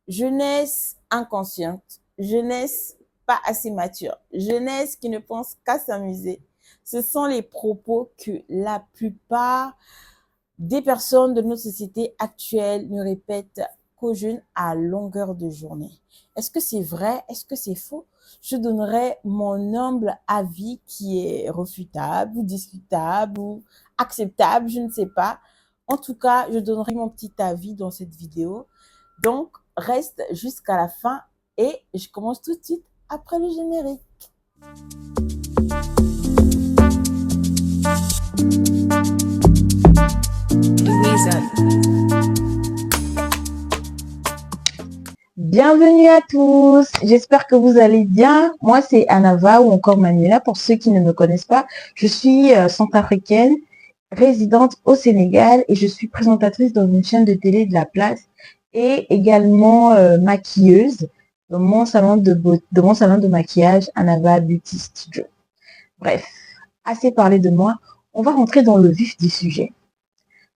Jeunesse inconsciente, jeunesse pas assez mature, jeunesse qui ne pense qu'à s'amuser. Ce sont les propos que la plupart des personnes de notre société actuelle ne répètent qu'aux jeunes à longueur de journée. Est-ce que c'est vrai? Est-ce que c'est faux? Je donnerai mon humble avis qui est refutable ou discutable ou acceptable, je ne sais pas. En tout cas, je donnerai mon petit avis dans cette vidéo. Donc, reste jusqu'à la fin et je commence tout de suite après le générique. Bienvenue à tous, j'espère que vous allez bien. Moi c'est Anava ou encore Manuela pour ceux qui ne me connaissent pas. Je suis centrafricaine, résidente au Sénégal et je suis présentatrice dans une chaîne de télé de la place et également maquilleuse dans mon salon de maquillage Anava Beauty Studio. Bref, assez parlé de moi, on va rentrer dans le vif du sujet.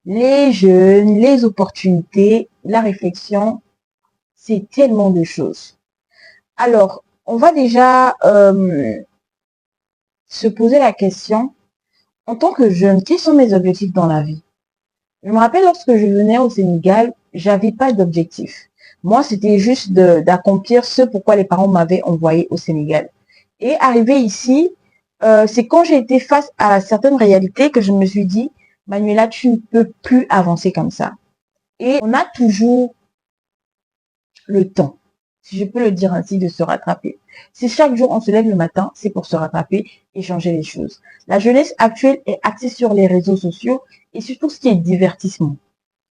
Les jeunes, les opportunités, la réflexion, c'est tellement de choses. Alors, on va déjà se poser la question, en tant que jeune, quels sont mes objectifs dans la vie? Je me rappelle lorsque je venais au Sénégal, j'avais pas d'objectif. Moi, c'était juste d'accomplir ce pourquoi les parents m'avaient envoyé au Sénégal. Et arrivé ici, c'est quand j'ai été face à certaines réalités que je me suis dit, Manuela, tu ne peux plus avancer comme ça. Et on a toujours le temps, si je peux le dire ainsi, de se rattraper. Si chaque jour on se lève le matin, c'est pour se rattraper et changer les choses. La jeunesse actuelle est axée sur les réseaux sociaux et sur tout ce qui est divertissement.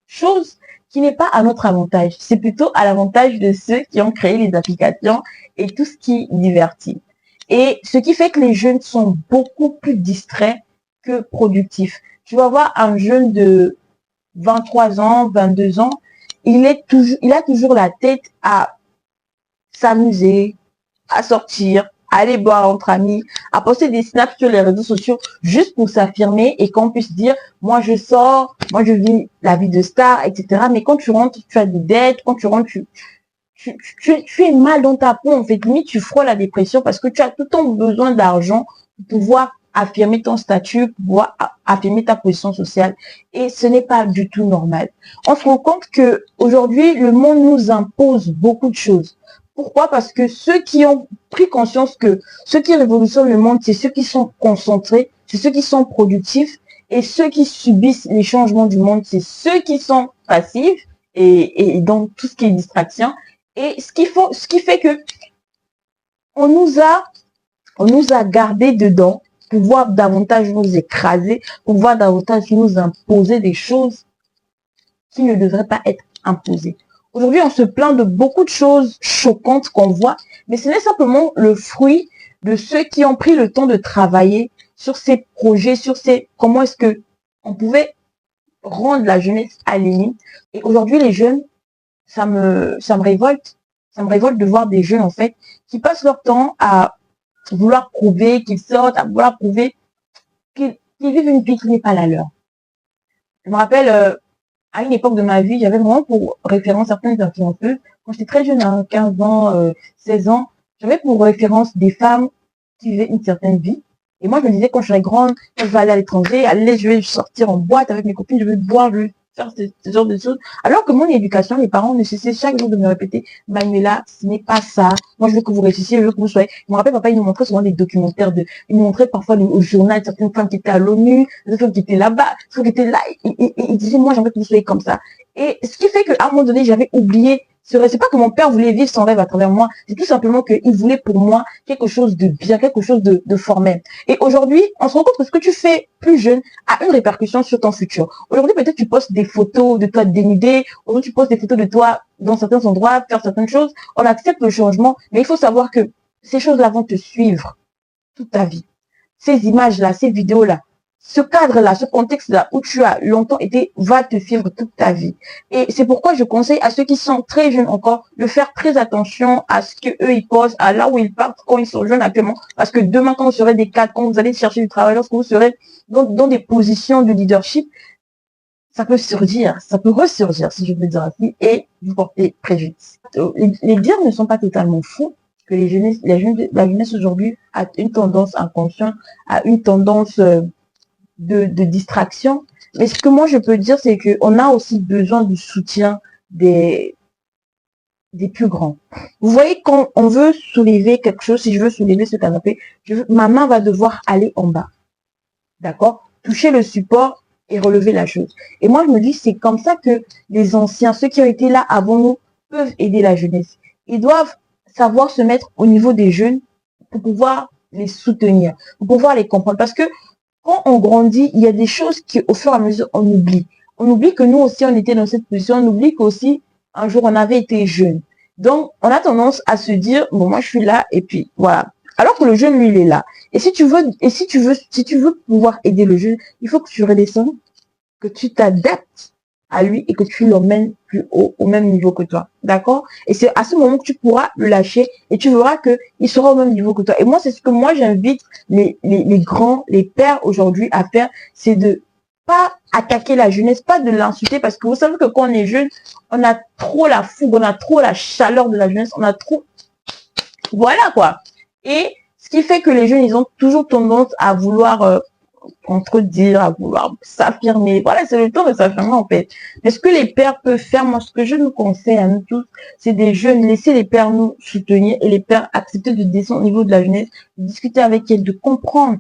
Chose qui n'est pas à notre avantage, c'est plutôt à l'avantage de ceux qui ont créé les applications et tout ce qui divertit. Et ce qui fait que les jeunes sont beaucoup plus distraits que productifs. Tu vas voir un jeune de 23 ans, 22 ans, il a toujours la tête à s'amuser, à sortir, à aller boire entre amis, à poster des snaps sur les réseaux sociaux juste pour s'affirmer et qu'on puisse dire, moi je sors, moi je vis la vie de star, etc. Mais quand tu rentres, tu as des dettes, quand tu rentres, tu es mal dans ta peau, en fait, limite tu frôles la dépression parce que tu as tout ton besoin d'argent pour pouvoir affirmer ton statut, pour pouvoir affirmer ta position sociale. Et ce n'est pas du tout normal. On se rend compte que aujourd'hui, le monde nous impose beaucoup de choses. Pourquoi? Parce que ceux qui ont pris conscience que ceux qui révolutionnent le monde, c'est ceux qui sont concentrés, c'est ceux qui sont productifs, et ceux qui subissent les changements du monde, c'est ceux qui sont passifs et dans tout ce qui est distraction. Et ce qui fait que on nous a gardés dedans pour pouvoir davantage nous écraser, pour pouvoir davantage nous imposer des choses qui ne devraient pas être imposées. Aujourd'hui, on se plaint de beaucoup de choses choquantes qu'on voit, mais ce n'est simplement le fruit de ceux qui ont pris le temps de travailler sur ces projets, sur comment est-ce que on pouvait rendre la jeunesse alignée. Et aujourd'hui, les jeunes, ça me révolte. Ça me révolte de voir des jeunes, en fait, qui passent leur temps à vouloir prouver qu'ils sortent, à vouloir prouver qu'ils vivent une vie qui n'est pas la leur. Je me rappelle, à une époque de ma vie, j'avais vraiment pour référence certaines influenceuses. Quand j'étais très jeune, hein, 15 ans, 16 ans, j'avais pour référence des femmes qui vivaient une certaine vie. Et moi, je me disais, quand je serai grande, quand je vais aller à l'étranger, je vais sortir en boîte avec mes copines, je vais boire, je vais faire ce genre de choses. Alors que mon éducation, les parents ne cessaient chaque jour de me répéter, Manuela, ce n'est pas ça. Moi, je veux que vous réussissiez, je veux que vous soyez. Je me rappelle, papa, il nous montrait souvent des documentaires il nous montrait parfois au journal certaines femmes qui étaient à l'ONU, des femmes qui étaient là-bas, des femmes qui étaient là. Il disait, moi, j'aimerais que vous soyez comme ça. Et ce qui fait qu'à un moment donné, j'avais oublié. C'est pas que mon père voulait vivre son rêve à travers moi, c'est tout simplement qu'il voulait pour moi quelque chose de bien, quelque chose de formel. Et aujourd'hui, on se rend compte que ce que tu fais plus jeune a une répercussion sur ton futur. Aujourd'hui, peut-être tu postes des photos de toi dénudé, aujourd'hui tu postes des photos de toi dans certains endroits, faire certaines choses. On accepte le changement, mais il faut savoir que ces choses-là vont te suivre toute ta vie. Ces images-là, ces vidéos-là, ce cadre-là, ce contexte-là où tu as longtemps été, va te suivre toute ta vie. Et c'est pourquoi je conseille à ceux qui sont très jeunes encore de faire très attention à ce que eux ils posent, à là où ils partent quand ils sont jeunes actuellement. Parce que demain, quand vous serez des cadres, quand vous allez chercher du travail, lorsque vous serez dans des positions de leadership, ça peut surgir, ça peut ressurgir, si je peux dire ainsi, et vous porter préjudice. les dires ne sont pas totalement faux, que la jeunesse aujourd'hui a une tendance inconsciente, a une tendance de distraction. Mais ce que moi je peux dire, c'est qu'on a aussi besoin du soutien des plus grands. Vous voyez, quand on veut soulever quelque chose, si je veux soulever ce canapé, ma main va devoir aller en bas. D'accord? Toucher le support et relever la chose. Et moi, je me dis, c'est comme ça que les anciens, ceux qui ont été là avant nous, peuvent aider la jeunesse. Ils doivent savoir se mettre au niveau des jeunes pour pouvoir les soutenir, pour pouvoir les comprendre. Parce que quand on grandit, il y a des choses qu'au fur et à mesure, on oublie. On oublie que nous aussi, on était dans cette position. On oublie qu'aussi, un jour, on avait été jeune. Donc, on a tendance à se dire, bon, moi, je suis là, et puis, voilà. Alors que le jeune, lui, il est là. Et si tu veux pouvoir aider le jeune, il faut que tu redescendes, que tu t'adaptes à lui et que tu l'emmènes plus haut, au même niveau que toi. D'accord? Et c'est à ce moment que tu pourras le lâcher et tu verras qu'il sera au même niveau que toi. Et moi, c'est ce que moi, j'invite les grands, les pères aujourd'hui à faire, c'est de pas attaquer la jeunesse, pas de l'insulter, parce que vous savez que quand on est jeune, on a trop la fougue, on a trop la chaleur de la jeunesse, on a trop... Voilà, quoi. Et ce qui fait que les jeunes, ils ont toujours tendance à vouloir contredire, à vouloir s'affirmer. Voilà, c'est le temps de s'affirmer en fait. Mais ce que les pères peuvent faire, moi, ce que je nous conseille à nous tous, c'est des jeunes, laisser les pères nous soutenir et les pères accepter de descendre au niveau de la jeunesse, de discuter avec elle, de comprendre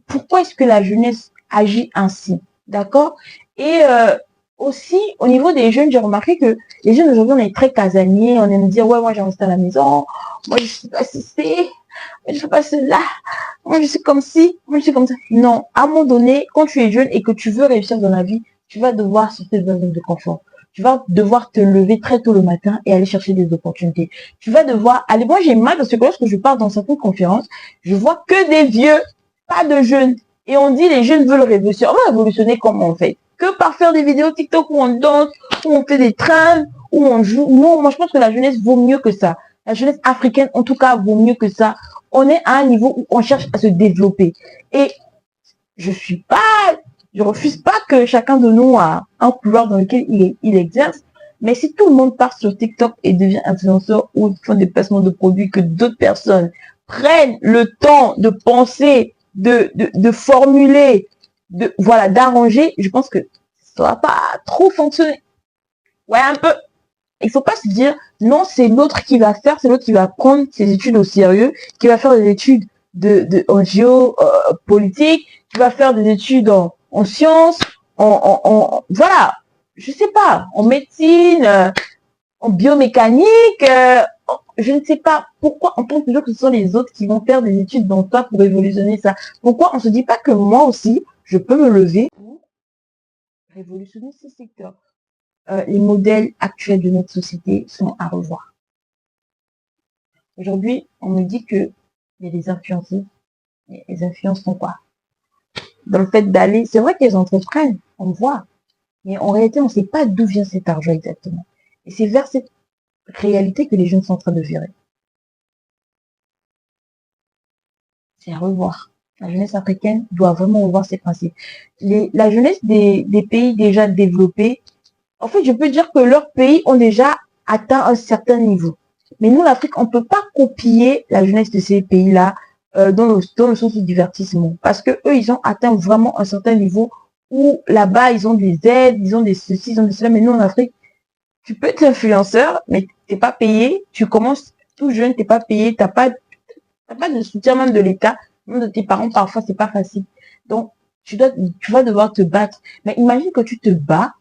pourquoi est-ce que la jeunesse agit ainsi. D'accord? Et aussi, au niveau des jeunes, j'ai remarqué que les jeunes aujourd'hui, on est très casaniers, on aime dire, ouais, moi, j'ai resté à la maison, moi, je sais pas si c'est, je sais pas cela, moi, je suis comme ci, moi, je suis comme ça. Non, à un moment donné, quand tu es jeune et que tu veux réussir dans la vie, tu vas devoir sortir de ta zone de confort. Tu vas devoir te lever très tôt le matin et aller chercher des opportunités. Tu vas devoir aller, moi, j'ai mal parce que lorsque je pars dans certaines conférences, je vois que des vieux, pas de jeunes. Et on dit, les jeunes veulent révolutionner. On va révolutionner comment on fait? Que par faire des vidéos TikTok où on danse, où on fait des trains, où on joue. Non, moi, je pense que la jeunesse vaut mieux que ça. La jeunesse africaine, en tout cas, vaut mieux que ça. On est à un niveau où on cherche à se développer. Et je refuse pas que chacun de nous a un couloir dans lequel il exerce. Mais si tout le monde part sur TikTok et devient influenceur ou font des placements de produits, que d'autres personnes prennent le temps de penser, de formuler, voilà, d'arranger, je pense que ça va pas trop fonctionner. Ouais, un peu. Il faut pas se dire, non, c'est l'autre qui va faire, c'est l'autre qui va prendre ses études au sérieux, qui va faire des études en géopolitique, qui va faire des études en sciences, voilà, je sais pas, en médecine, en biomécanique, je ne sais pas pourquoi on pense toujours que ce sont les autres qui vont faire des études dans ça pour révolutionner ça. Pourquoi on se dit pas que moi aussi, je peux me lever pour révolutionner ce secteur. Les modèles actuels de notre société sont à revoir. Aujourd'hui, on me dit que il y a des influenceurs. Les influences sont quoi? Dans le fait d'aller, c'est vrai qu'elles entreprennent, on voit, mais en réalité, on ne sait pas d'où vient cet argent exactement. Et c'est vers cette réalité que les jeunes sont en train de virer. C'est à revoir. La jeunesse africaine doit vraiment revoir ses principes. La jeunesse des pays déjà développés, en fait, je peux dire que leurs pays ont déjà atteint un certain niveau. Mais nous, l'Afrique, on ne peut pas copier la jeunesse de ces pays-là dans le sens du divertissement. Parce que eux, ils ont atteint vraiment un certain niveau où là-bas, ils ont des aides, ils ont des ceci, ils ont des cela. Mais nous, en Afrique, tu peux être influenceur, mais t'es pas payé. Tu commences tout jeune, t'es pas payé, t'as pas de soutien même de l'État, même de tes parents. Parfois, c'est pas facile. Donc, tu vas devoir te battre. Mais imagine que tu te bats,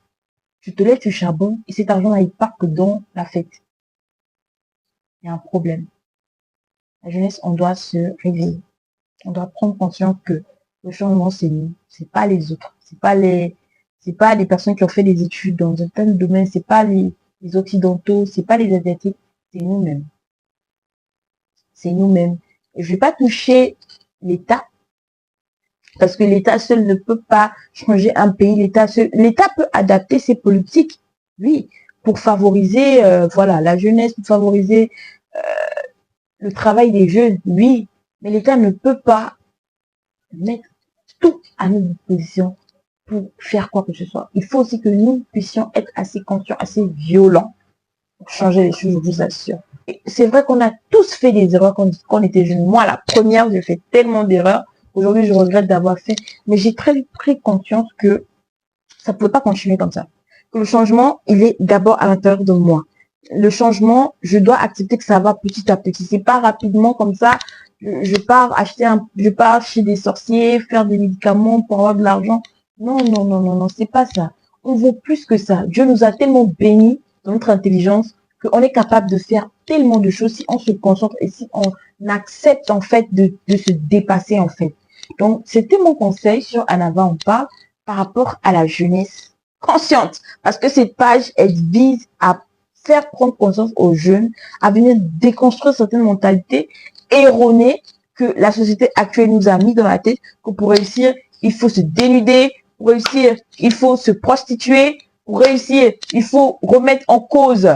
tu te lèves, tu charbonnes, et cet argent-là, il part que dans la fête. Il y a un problème. La jeunesse, on doit se réveiller. On doit prendre conscience que le changement, c'est nous. C'est pas les autres. C'est pas les personnes qui ont fait des études dans un tel domaine. C'est pas les occidentaux. C'est pas les asiatiques. C'est nous-mêmes. C'est nous-mêmes. Et je vais pas toucher l'État. Parce que l'État seul ne peut pas changer un pays. L'État peut adapter ses politiques. Oui. Pour favoriser, voilà, la jeunesse, pour favoriser, le travail des jeunes, oui, mais l'État ne peut pas mettre tout à notre disposition pour faire quoi que ce soit. Il faut aussi que nous puissions être assez conscients, assez violents pour changer les choses, je vous assure. Et c'est vrai qu'on a tous fait des erreurs quand on était jeunes. Moi, la première, j'ai fait tellement d'erreurs. Aujourd'hui, je regrette d'avoir fait, mais j'ai très vite pris conscience que ça ne pouvait pas continuer comme ça. Que le changement, il est d'abord à l'intérieur de moi. Le changement, je dois accepter que ça va petit à petit. C'est pas rapidement comme ça. Je pars chez des sorciers, faire des médicaments pour avoir de l'argent. Non, non, non, non, non, c'est pas ça. On vaut plus que ça. Dieu nous a tellement bénis dans notre intelligence qu'on est capable de faire tellement de choses si on se concentre et si on accepte en fait de se dépasser en fait. Donc, c'était mon conseil sur Anava, on parle par rapport à la jeunesse consciente. Parce que cette page, elle vise à faire prendre conscience aux jeunes, à venir déconstruire certaines mentalités erronées que la société actuelle nous a mis dans la tête, que pour réussir, il faut se dénuder, pour réussir, il faut se prostituer, pour réussir, il faut remettre en cause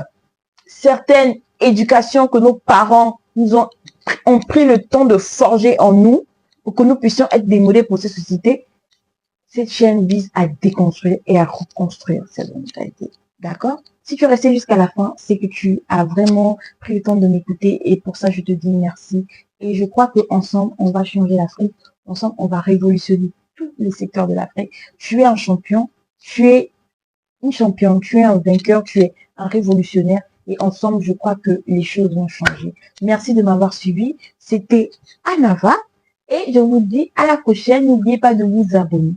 certaines éducations que nos parents nous ont pris le temps de forger en nous pour que nous puissions être des modèles pour cette société. Cette chaîne vise à déconstruire et à reconstruire cette mentalité. D'accord? Si tu es resté jusqu'à la fin, c'est que tu as vraiment pris le temps de m'écouter et pour ça, je te dis merci. Et je crois qu'ensemble, on va changer l'Afrique. Ensemble, on va révolutionner tous les secteurs de l'Afrique. Tu es un champion, tu es une championne, tu es un vainqueur, tu es un révolutionnaire. Et ensemble, je crois que les choses vont changer. Merci de m'avoir suivi. C'était Anava. Et je vous dis à la prochaine. N'oubliez pas de vous abonner,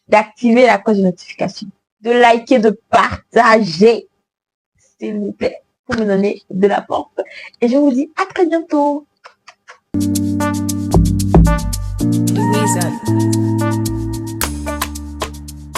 d'activer la cloche de notification, de liker, de partager, s'il vous plaît, pour me donner de la force. Et je vous dis à très bientôt. Louisa.